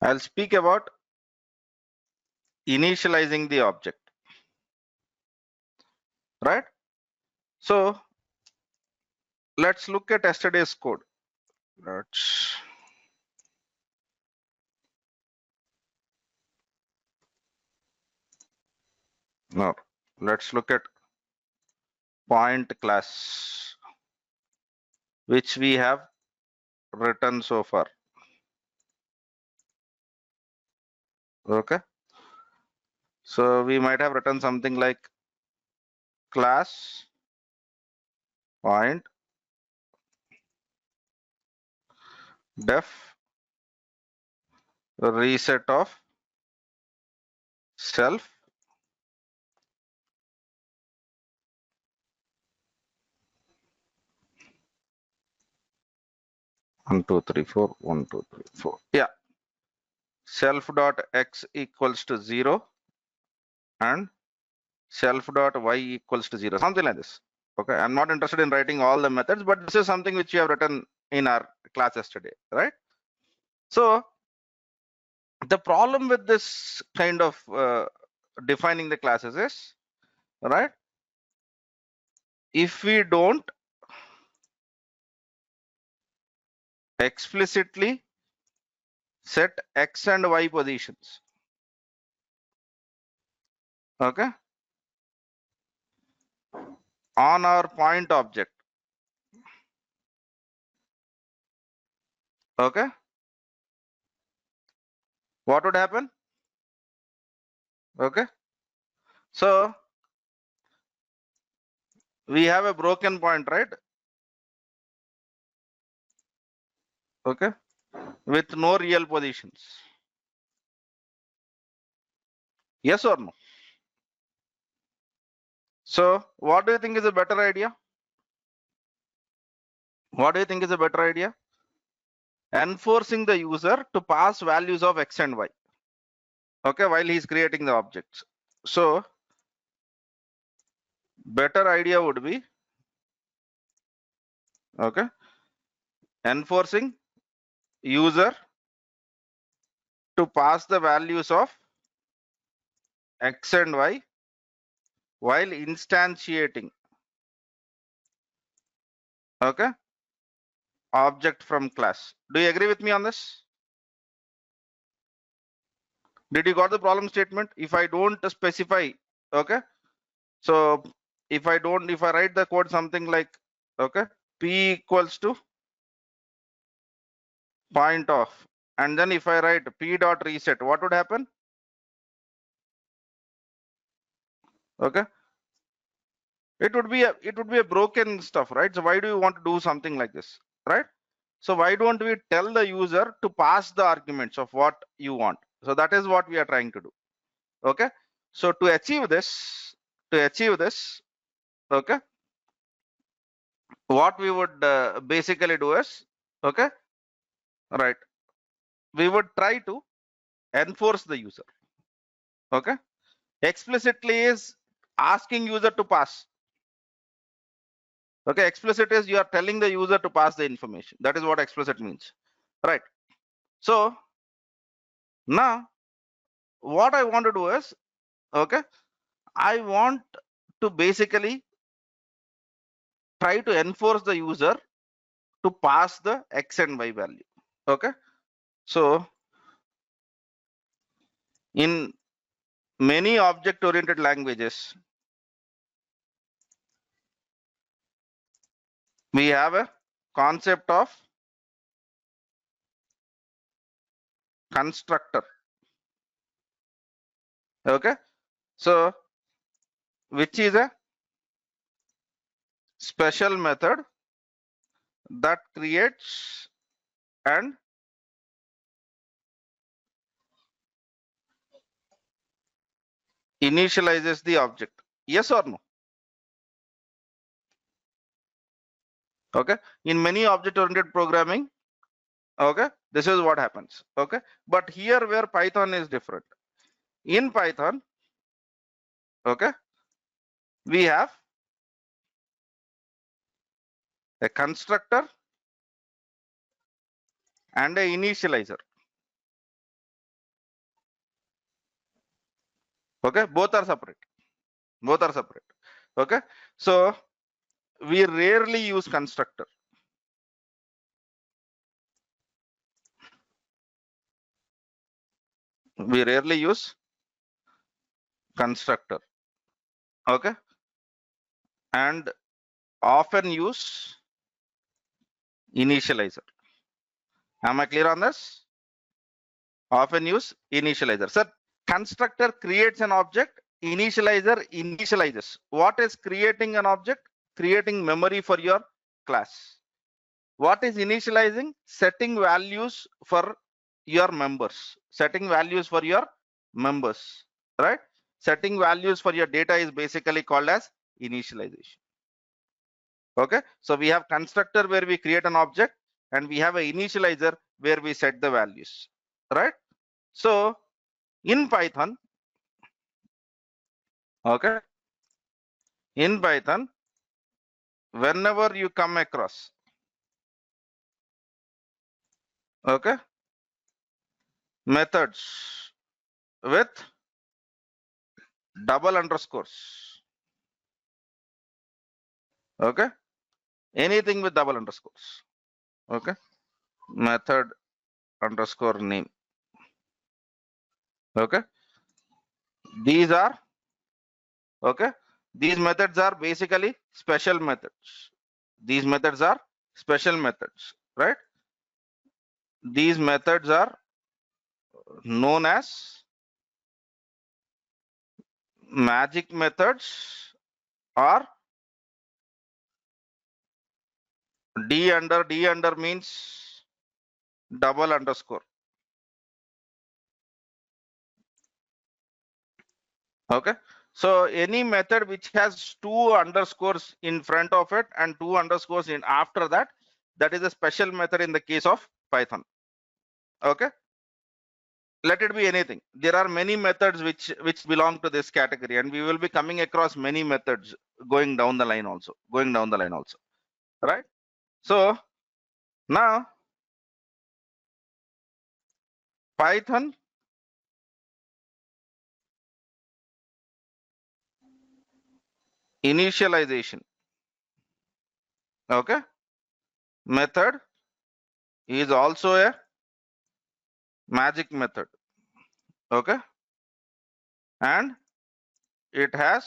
I'll speak about initializing the object, right? So let's look at yesterday's code. Let's look at point class, which we have written so far. Okay. So we might have written something like class point def reset of self one two three four 1 2 3 4. Yeah, self dot x equals to 0 and self dot y equals to 0, something like this. Okay, I'm not interested in writing all the methods, but this is something which you have written in our class yesterday, right? So the problem with this kind of defining the classes is, right, if we don't explicitly set x and y positions, okay, on our point object, okay, what would happen? Okay, so we have a broken point, right? Okay, with no real positions. Yes or no? So what do you think is a better idea? What do you think is a better idea? Enforcing the user to pass values of x and y, okay, while he's creating the objects. So better idea would be, okay, enforcing user to pass the values of x and y while instantiating, okay, object from class. Do you agree with me on this? Did you got the problem statement? If I don't specify, okay, so if I write the code something like, okay, p equals to point off, and then if I write p dot reset, what would happen? Okay, it would be a broken stuff, right? So why do you want to do something like this, right? So why don't we tell the user to pass the arguments of what you want? So that is what we are trying to do. Okay, so to achieve this, okay, what we would basically do is, okay, right, we would try to enforce the user. Okay, explicitly is asking user to pass. Okay, explicit is you are telling the user to pass the information. That is what explicit means, right? So now what I want to do is, okay, I want to basically try to enforce the user to pass the x and y value. Okay, so in many object oriented languages, we have a concept of constructor. Okay, so which is a special method that creates and initializes the object. Yes or no? Okay, in many object oriented programming, okay, this is what happens. Okay, but here where Python is different, in Python, okay, we have a constructor and a initializer. Okay, both are separate. Both are separate. Okay, so we rarely use constructor. We rarely use constructor. Okay, and often use initializer. Am I clear on this? Often use initializer. Sir, constructor creates an object, initializer initializes. What is creating an object? Creating memory for your class. What is initializing? Setting values for your members. Setting values for your members, right? Setting values for your data is basically called as initialization. Okay, so we have constructor where we create an object, and we have an initializer where we set the values, right? So in Python, okay, in Python, whenever you come across, okay, methods with double underscores, okay, anything with double underscores, okay, method underscore name, okay, these are, okay, these methods are basically special methods. These methods are special methods, right? These methods are known as magic methods, or D under means double underscore. Okay, so any method which has two underscores in front of it and two underscores in after that, that is a special method in the case of Python. Okay, let it be anything. There are many methods which belong to this category, and we will be coming across many methods going down the line also, right? So now Python initialization, okay, method is also a magic method, okay, and it has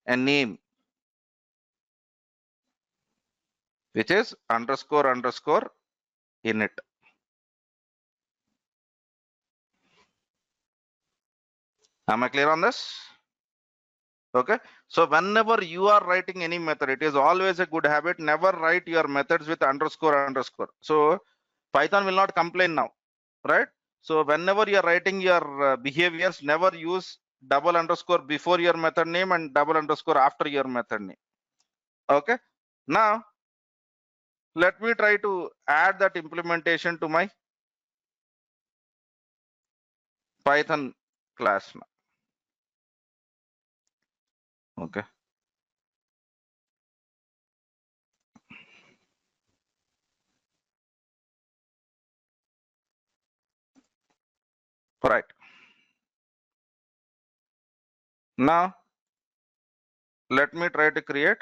a name which is underscore underscore init. Am I clear on this? Okay, so whenever you are writing any method, it is always a good habit, never write your methods with underscore underscore. So Python will not complain now, right? So whenever you are writing your behaviors, never use double underscore before your method name and double underscore after your method name. Okay, now let me try to add that implementation to my Python class now. Okay, right. Now let me try to create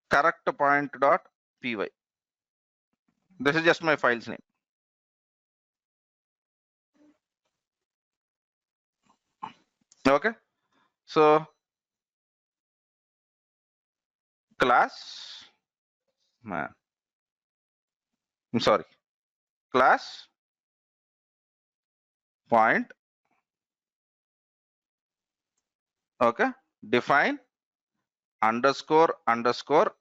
correct point.py. This is just my file's name. Okay, so class, man, I'm sorry, class point, okay, define underscore underscore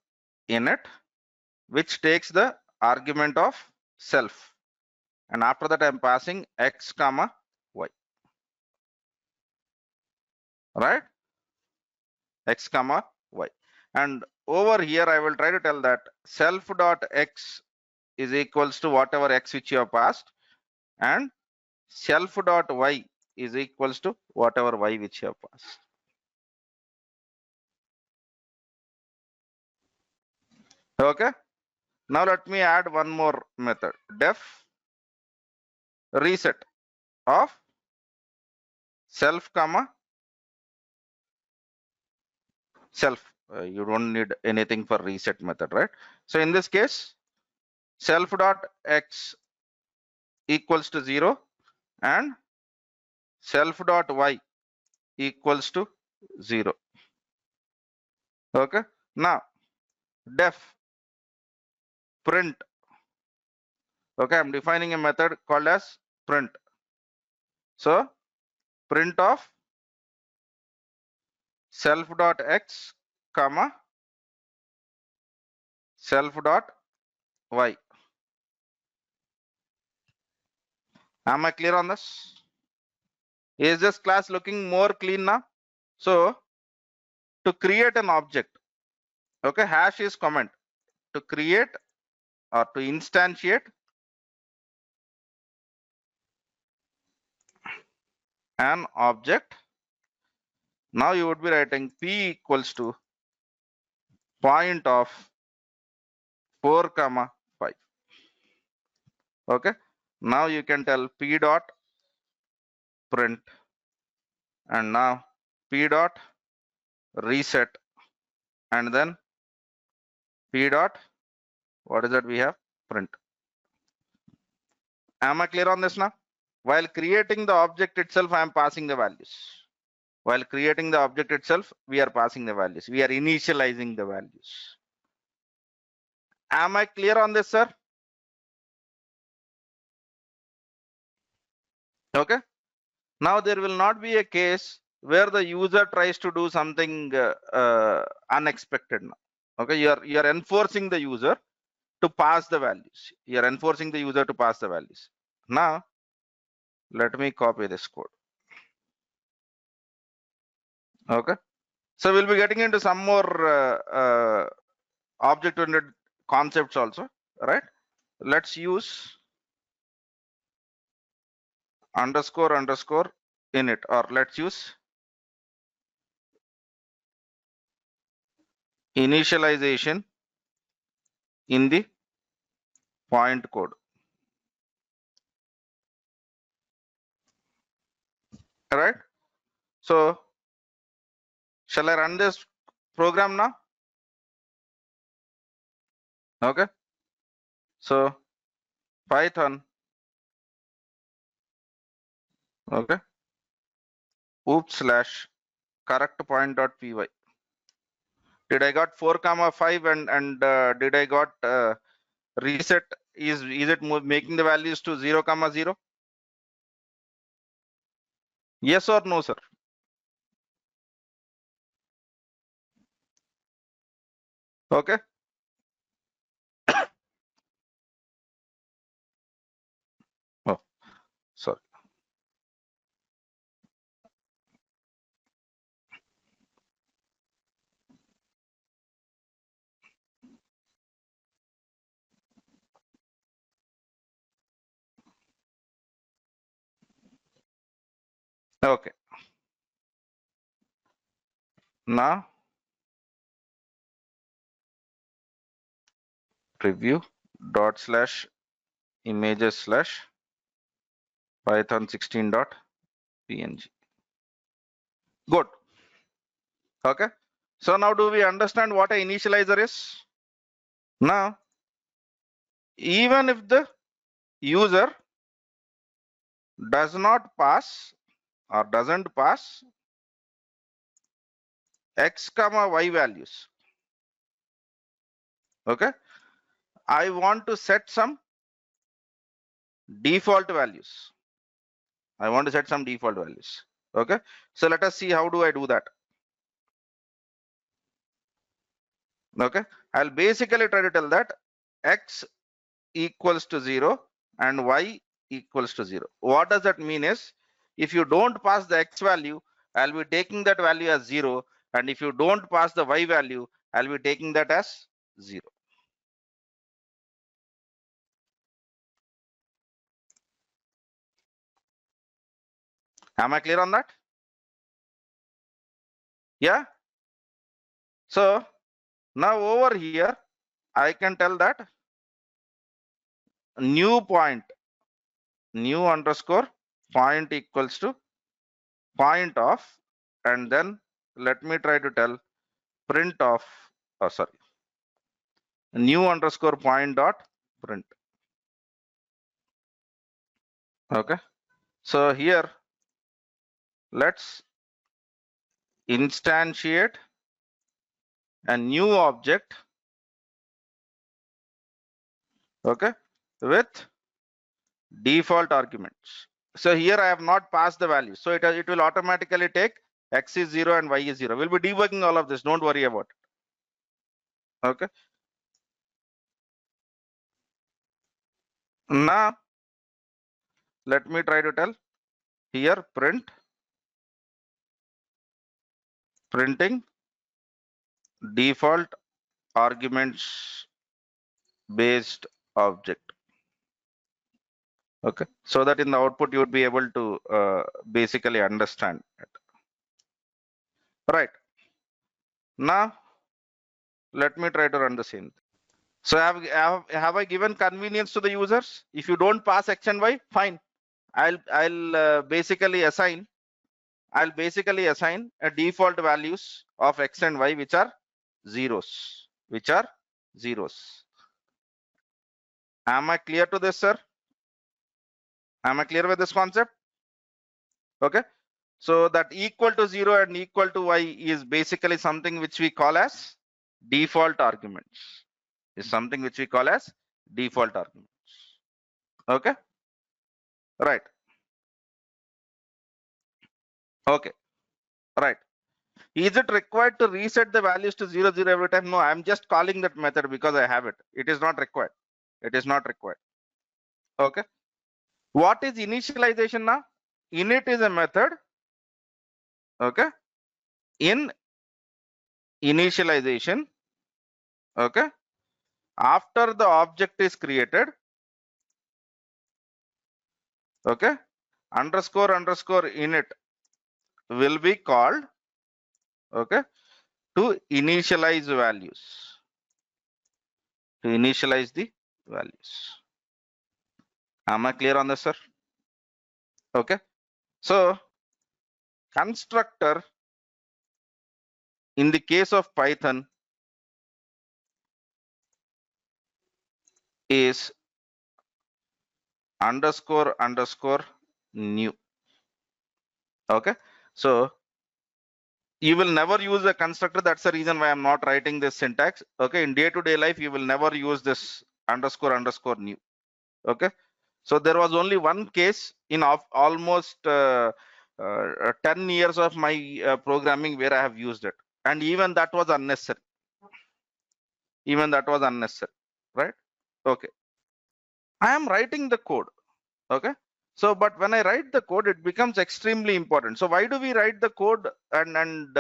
init, which takes the argument of self, and after that I'm passing x comma y, right? X comma y, and over here I will try to tell that self dot x is equals to whatever x which you have passed, and self dot y is equals to whatever y which you have passed. Okay, now let me add one more method, def reset of self comma self. You don't need anything for reset method, right? So in this case, self dot x equals to 0 and self dot y equals to 0. Okay. Now def print. Okay, I'm defining a method called as print. So print of self dot x comma self dot y. Am I clear on this? Is this class looking more clean now? So to create an object, okay, hash is comment. To create or to instantiate an object, now you would be writing p equals to point of 4 comma 5. Okay, now you can tell p dot print and now p dot reset and then p dot, what is that we have, print. Am I clear on this now? While creating the object itself, I am passing the values. While creating the object itself, we are passing the values. We are initializing the values. Am I clear on this, sir? Okay. Now there will not be a case where the user tries to do something unexpected now. Okay, you are enforcing the user to pass the values. You are enforcing the user to pass the values. Now let me copy this code. Okay, so we'll be getting into some more object-oriented concepts also, right? Let's use underscore underscore init, or let's use initialization in the point code. All right. So shall I run this program now? Okay. So Python. Okay. Oops slash correct point dot py. Did I got 4 comma 5 and did I got reset? Is it making the values to 0 comma 0? Yes or no, sir? Okay. Oh, sorry. Okay. Now preview dot slash images slash python 16 dot png. Good. Okay. So now do we understand what an initializer is? Now, even if the user does not pass or doesn't pass x comma y values, okay, I want to set some default values. I want to set some default values. Okay, so let us see how do I do that. Okay, I'll basically try to tell that x equals to 0 and y equals to 0. What does that mean is, if you don't pass the x value, I'll be taking that value as 0, and if you don't pass the y value, I'll be taking that as 0. Am I clear on that? Yeah. So now over here, I can tell that new point new underscore point equals to point of, and then let me try to tell print of, oh sorry, new underscore point dot print. Okay, so here let's instantiate a new object, okay, with default arguments. So here I have not passed the value, so it will automatically take x is 0 and y is 0. We'll be debugging all of this, don't worry about it. Okay, now let me try to tell here printing default arguments based object. Okay, so that in the output you would be able to basically understand it. Right, now let me try to run the same. So have I given convenience to the users? If you don't pass x and y, fine, I'll basically assign a default values of x and y which are zeros, Am I clear to this, sir? Am I clear with this concept? Okay, so that equal to 0 and equal to y is basically something which we call as default arguments. Okay, right. Okay, right. Is it required to reset the values to 0 0 every time? No, I'm just calling that method because I have it. It is not required. Okay, what is initialization now? Init is a method. Okay, in initialization, okay, after the object is created, okay, underscore init will be called, okay, to initialize the values. Am I clear on this, sir? Okay, so constructor in the case of Python is underscore new. Okay, so you will never use a constructor. That's the reason why I'm not writing this syntax. Okay, in day-to-day life you will never use this underscore new. Okay, so there was only one case in almost 10 years of my programming where I have used it, and even that was unnecessary. Right? Okay, I am writing the code. Okay, so but when I write the code, it becomes extremely important. So why do we write the code, and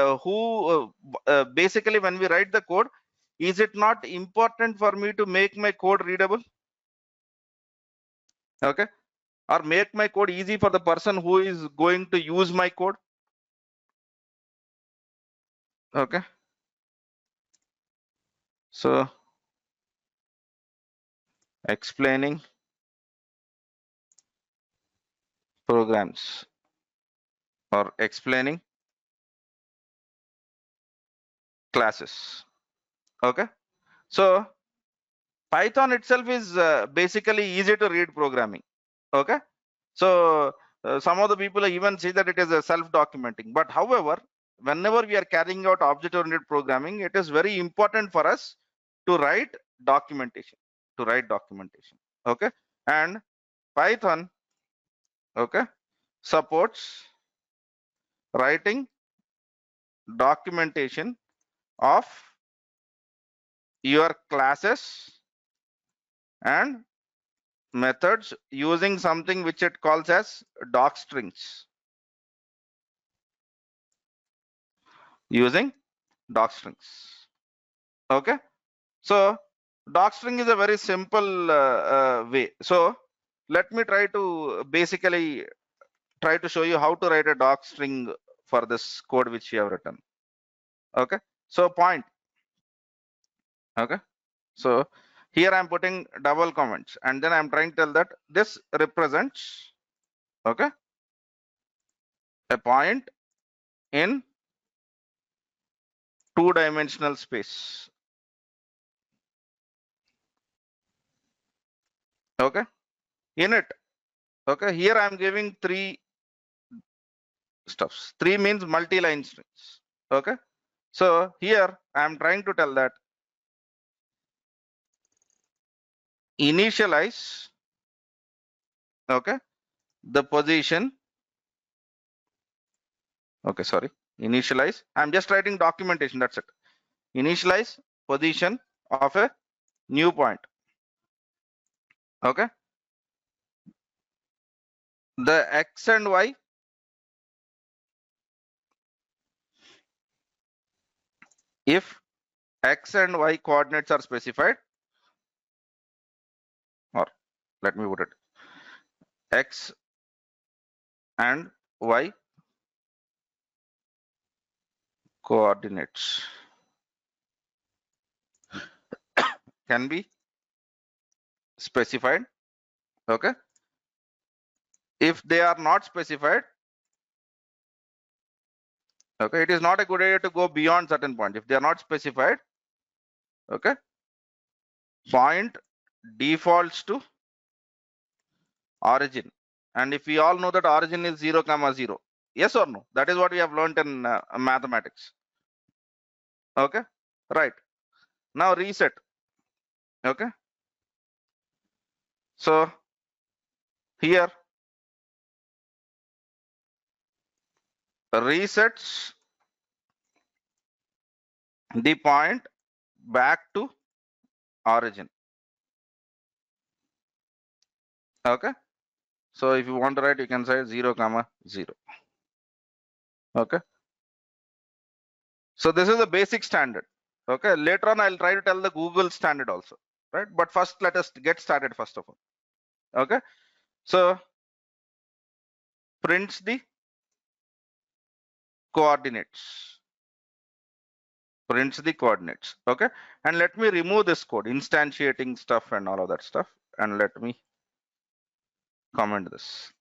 basically when we write the code, is it not important for me to make my code readable? Okay, or make my code easy for the person who is going to use my code? Okay, so explaining programs or explaining classes. Okay, so Python itself is basically easy to read programming. Okay, so some of the people even say that it is a self-documenting, but however, whenever we are carrying out object-oriented programming, it is very important for us to write documentation. Okay, and Python, okay, supports writing documentation of your classes and methods using something which it calls as doc strings. Okay, so docstring is a very simple way. So let me try to basically show you how to write a docstring for this code which you have written. Okay, so point. Okay, so here I'm putting double comments, and then I'm trying to tell that this represents Okay, a point in two-dimensional space. Okay, in it. Okay, here I am giving three stuffs. Three means multi-line strings. Okay, so here I am trying to tell that initialize, okay, the position. Okay, sorry, initialize. I'm just writing documentation. That's it. Initialize position of a new point. Okay, the x and y, if x and y coordinates are specified, or let me put it, x and y coordinates can be specified. Okay, if they are not specified, okay, it is not a good idea to go beyond certain point. If they are not specified, okay, point defaults to origin. And if we all know that origin is 0, 0, yes or no? That is what we have learned in mathematics. Okay, right. Now reset. Okay, so here resets the point back to origin. Okay, so if you want to write, you can say 0, 0. Okay, so this is the basic standard. Okay, later on I'll try to tell the Google standard also, right? But first let us get started first of all. Okay, so prints the coordinates. Prints the coordinates. Okay, and let me remove this code, instantiating stuff and all of that stuff, and let me comment this.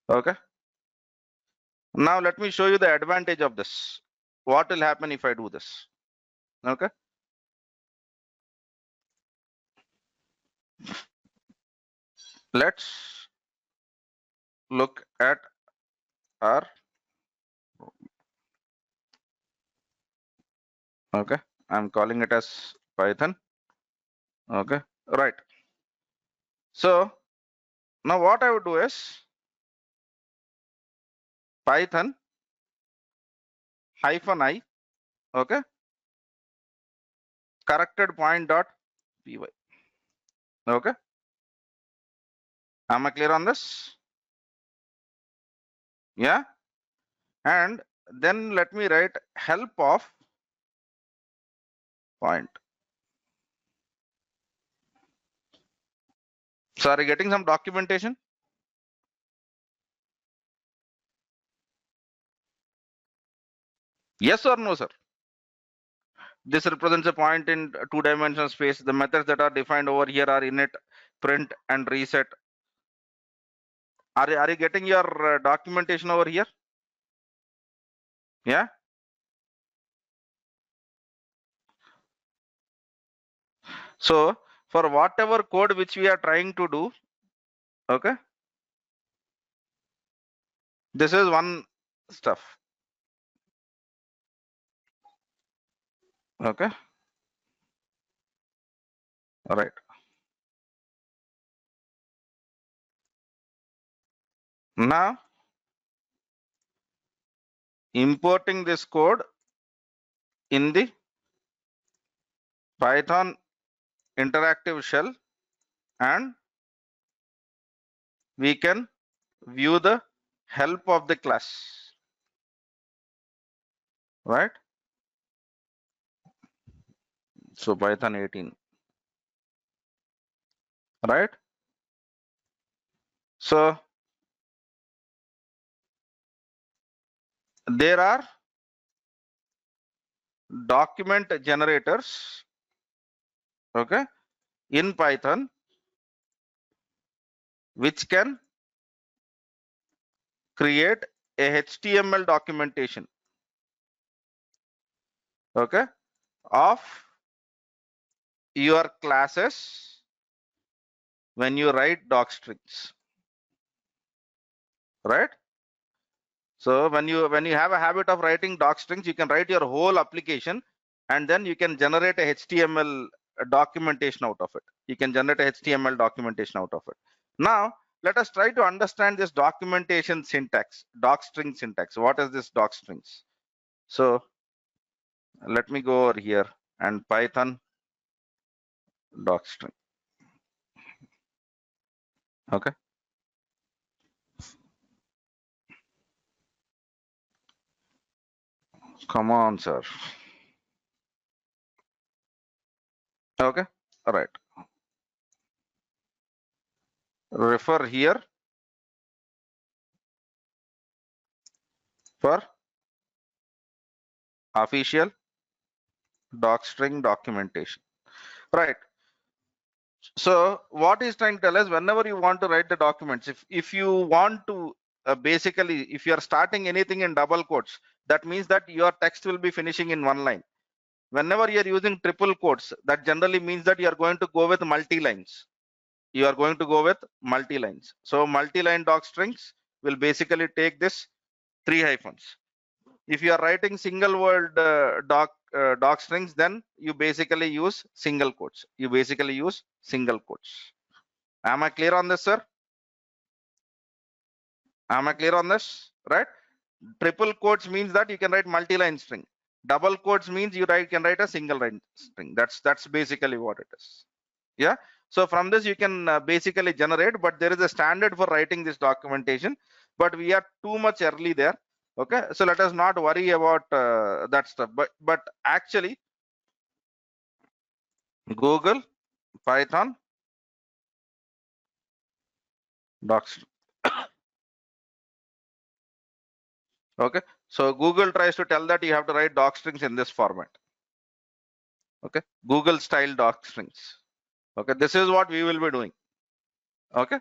Okay, now let me show you the advantage of this. What will happen if I do this? Okay, let's look at our, okay, I'm calling it as Python. Okay, right. So now what I would do is Python -i, okay, corrected point dot py. Okay, am I clear on this? Yeah, and then let me write help of point. So are you getting some documentation? Yes or no, sir? This represents a point in two-dimensional space. The methods that are defined over here are init, print, and reset. Are you getting your documentation over here? Yeah. So for whatever code which we are trying to do, okay, this is one stuff. Okay. All right. Now importing this code in the Python interactive shell, and we can view the help of the class, right? So Python 18, right? So there are document generators, okay, in Python, which can create a HTML documentation, okay, of your classes when you write doc strings, right? So when you have a habit of writing doc strings, you can write your whole application, and then you can generate a HTML documentation out of it. You can generate a HTML documentation out of it. Now let us try to understand this documentation syntax, doc string syntax. What is this doc strings? So let me go over here and Python doc string. Okay. Come on, sir. Okay. All right. Refer here for official docstring documentation. Right. So what is trying to tell us, whenever you want to write the documents, if you want to basically, if you are starting anything in double quotes, that means that your text will be finishing in one line. Whenever you are using triple quotes, that generally means that you are going to go with multi lines. You are going to go with multi lines. So multi-line doc strings will basically take this 3 hyphens. If you are writing single word doc strings, then you basically use single quotes. You basically use single quotes. Am I clear on this, sir? Am I clear on this? Right? Triple quotes means that you can write multi-line string. Double quotes means you can write a single line string. That's basically what it is. Yeah. So from this you can basically generate, but there is a standard for writing this documentation, but we are too much early there. Okay, so let us not worry about that stuff. But actually, Google Python docs. Okay, so Google tries to tell that you have to write doc strings in this format. Okay, Google style doc strings. Okay, this is what we will be doing. Okay,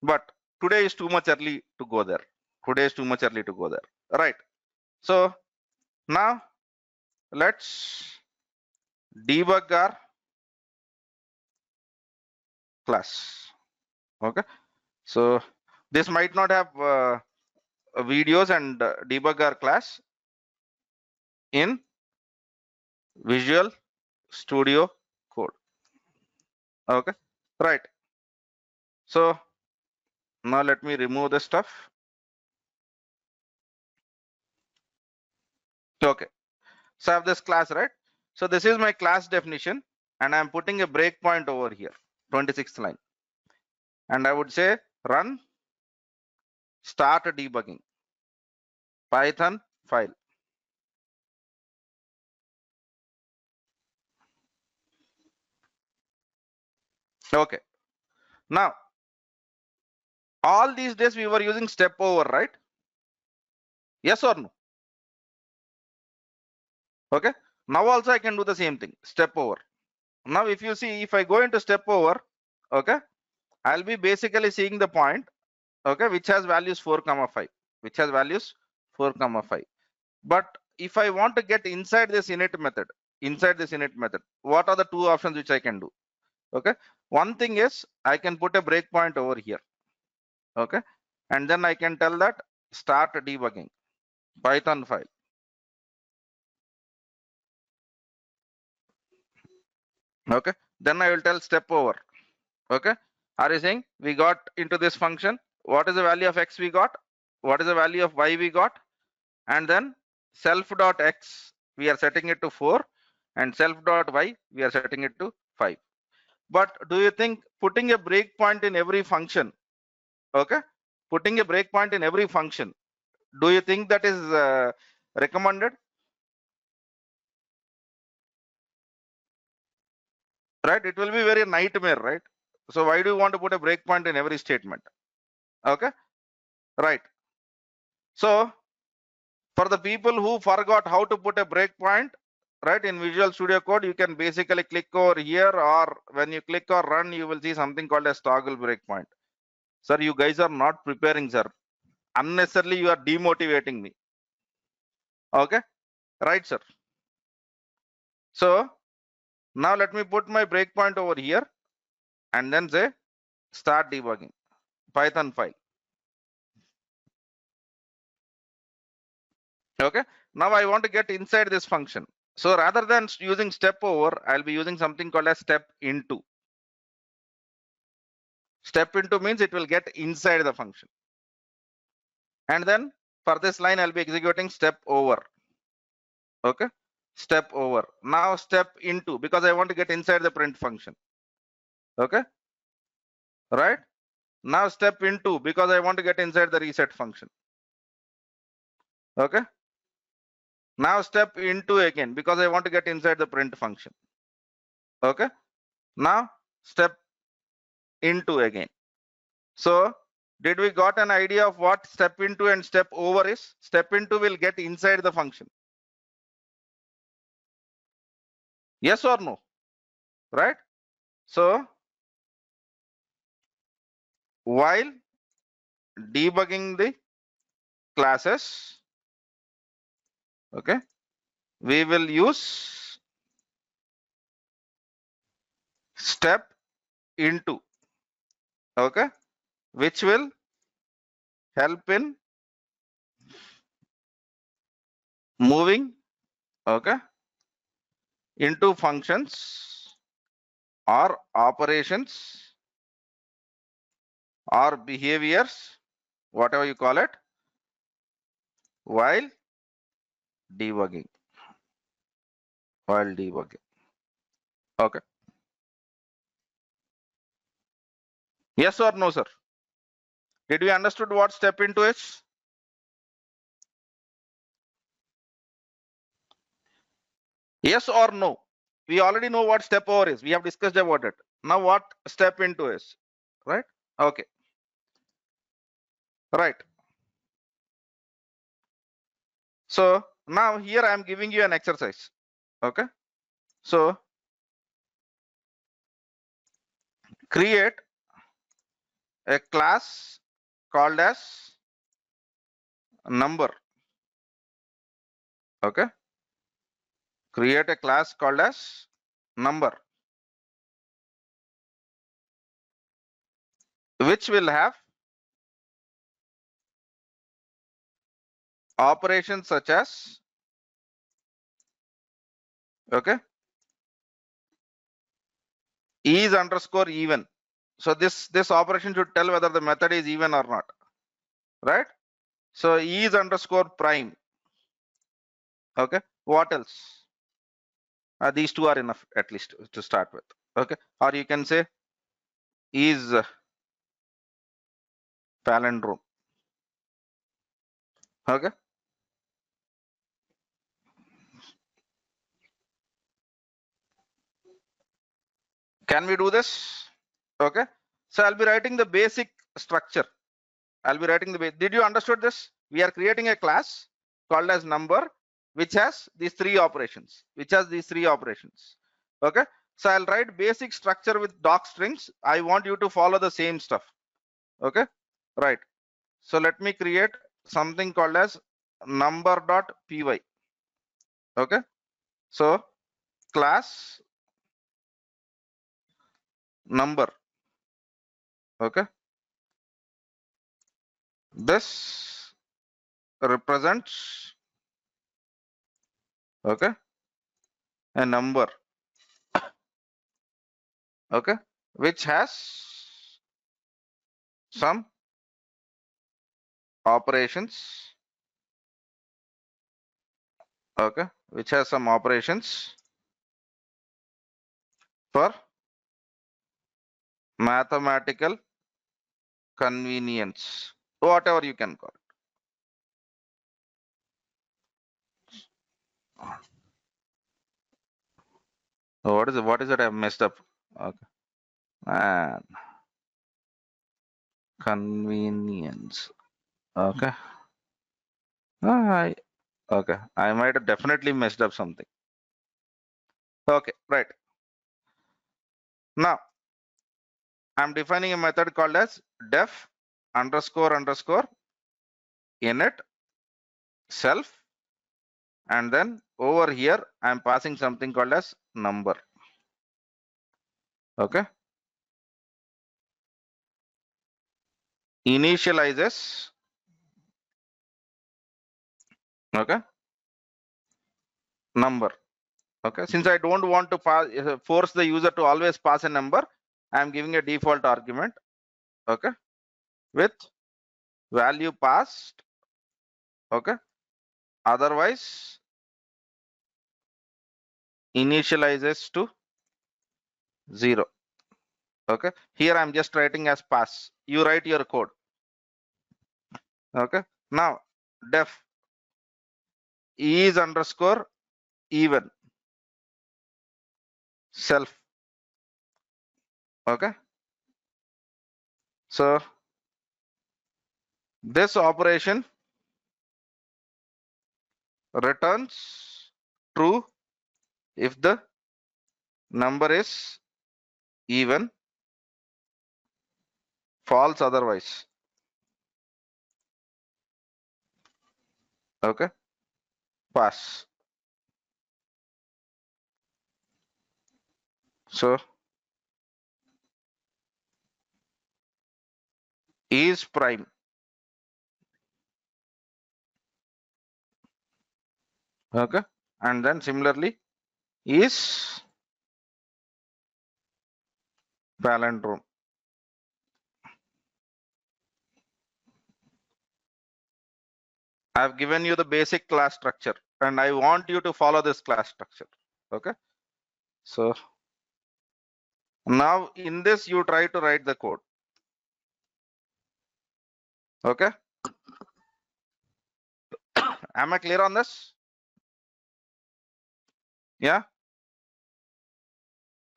but today is too much early to go there. Today is too much early to go there. Right. So now let's debug our class. Okay, so this might not have videos, and debug our class in Visual Studio Code. Okay, right. So now let me remove this stuff. Okay, so I have this class, right? So this is my class definition, and I'm putting a breakpoint over here, 26th line, and I would say run start debugging Python file. Okay, now all these days we were using step over, right? Yes or no? Okay, now also I can do the same thing, step over. Now if you see, if I go into step over, okay, I'll be basically seeing the point, okay, which has values 4,5, which has values 4,5. But if I want to get inside this init method, what are the two options which I can do? Okay, one thing is I can put a breakpoint over here. Okay, and then I can tell that start debugging Python file. Okay, then I will tell step over. Okay, are you saying we got into this function? What is the value of x we got? What is the value of y we got? And then self.x we are setting it to 4, and self.y we are setting it to 5. But do you think putting a breakpoint in every function, okay, putting a breakpoint in every function, do you think that is recommended? Right, it will be very nightmare, right? So why do you want to put a breakpoint in every statement? Okay, right. So for the people who forgot how to put a breakpoint, right, in Visual Studio Code, you can basically click over here, or when you click or run, you will see something called as toggle breakpoint. Sir, you guys are not preparing, sir. Unnecessarily you are demotivating me. Okay, right, sir? So now let me put my breakpoint over here and then say start debugging Python file. Okay, now I want to get inside this function. So rather than using step over, I'll be using something called as step into. Step into means it will get inside the function. And then for this line, I'll be executing step over. Okay, step over. Now step into, because I want to get inside the print function. Okay, right? Now step into, because I want to get inside the reset function. Okay. Now step into again, because I want to get inside the print function. Okay. Now step into again. So did we got an idea of what step into and step over is? Step into will get inside the function. Yes or no? Right? So while debugging the classes, okay, we will use step into, okay, which will help in moving, okay, into functions or operations or behaviors, whatever you call it, while debugging. Okay. Yes or no, sir? Did we understood what step into is? Yes or no? We already know what step over is. We have discussed about it. Now what step into is, right? Okay. Right. So now here I am giving you an exercise. Okay. So create a class called as number. Okay. Create a class called as number, which will have operations such as, okay, is underscore even. So this operation should tell whether the method is even or not, right? So is underscore prime. Okay. What else? These two are enough at least to start with. Okay. Or you can say is palindrome. Okay. Can we do this? Okay. So I'll be writing the basic structure. I'll be writing the did you understood this? We are creating a class called as number, which has these three operations. Okay. So I'll write basic structure with doc strings. I want you to follow the same stuff. Okay. Right. So let me create something called as number.py. Okay. So class number. Okay. This represents, okay, a number, okay, which has some operations, okay, which has some operations for mathematical convenience, whatever you can call it. What is it I messed up? Okay. And convenience. Okay. Okay. I might have definitely messed up something. Okay, right. Now I'm defining a method called as def underscore underscore init self, and then over here I'm passing something called as number. Okay, initializes, okay, number. Okay, since I don't want to force the user to always pass a number, I am giving a default argument, okay, with value passed, okay, otherwise initializes to 0. Okay, here I'm just writing as pass. You write your code. Okay, now def is underscore even self. Okay, so this operation returns true if the number is even, false otherwise. Okay, pass. So is prime. Okay, and then similarly is palindrome. I've given you the basic class structure and I want you to follow this class structure. Okay, so now in this you try to write the code. Okay, am I clear on this? Yeah,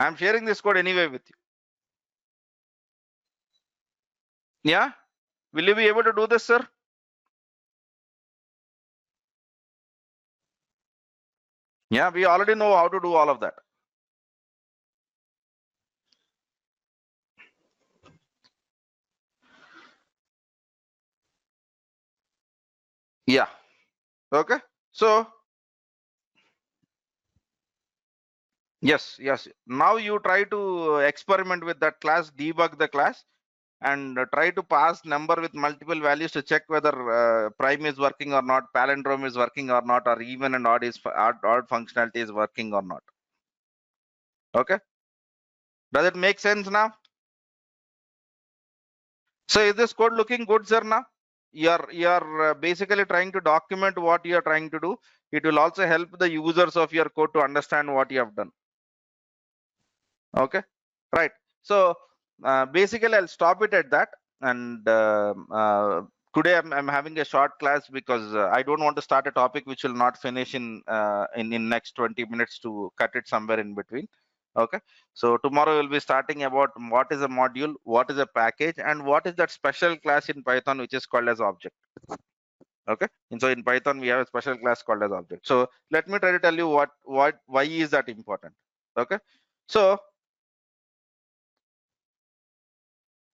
I'm sharing this code anyway with you. Yeah, will you be able to do this, sir? Yeah, we already know how to do all of that. Yeah, okay, so yes, now you try to experiment with that class, debug the class, and try to pass number with multiple values to check whether prime is working or not, palindrome is working or not, or even and odd functionality is working or not. Okay, does it make sense now? So is this code looking good, sir? Now you're basically trying to document what you are trying to do. It will also help the users of your code to understand what you have done. Okay, right. So basically I'll stop it at that, and today I'm having a short class because I don't want to start a topic which will not finish in next 20 minutes to cut it somewhere in between. Okay, so tomorrow we'll be starting about what is a module, what is a package, and what is that special class in Python which is called as object. Okay, and so in Python we have a special class called as object. So let me try to tell you why is that important. Okay, so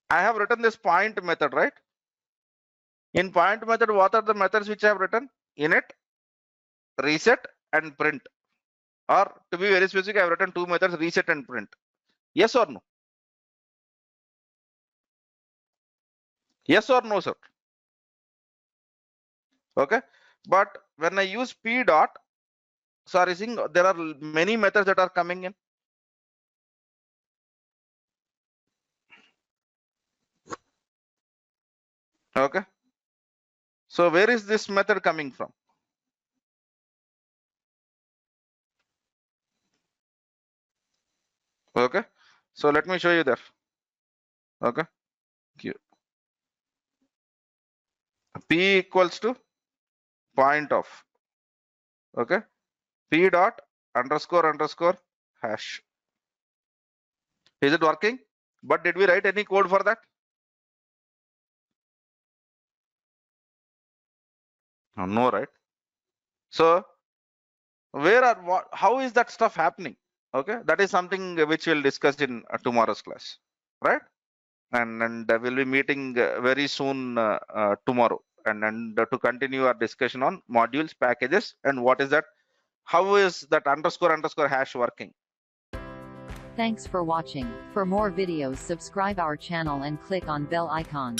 I have written this point method, right? In point method, what are the methods which I have written? Init, reset, and print. Or to be very specific, I have written two methods, reset and print. Yes or no? Yes or no, sir? Okay. But when I use p dot, sorry, there are many methods that are coming in. Okay. So where is this method coming from? Okay. So let me show you there. Okay. P equals to point of. Okay. P dot underscore hash. Is it working? But did we write any code for that? No, right? So how is that stuff happening? Okay, that is something which we'll discuss in tomorrow's class, right? And we'll be meeting very soon tomorrow. and to continue our discussion on modules, packages, and what is that, how is that __ hash working. Thanks for watching. For more videos, subscribe our channel and click on bell icon.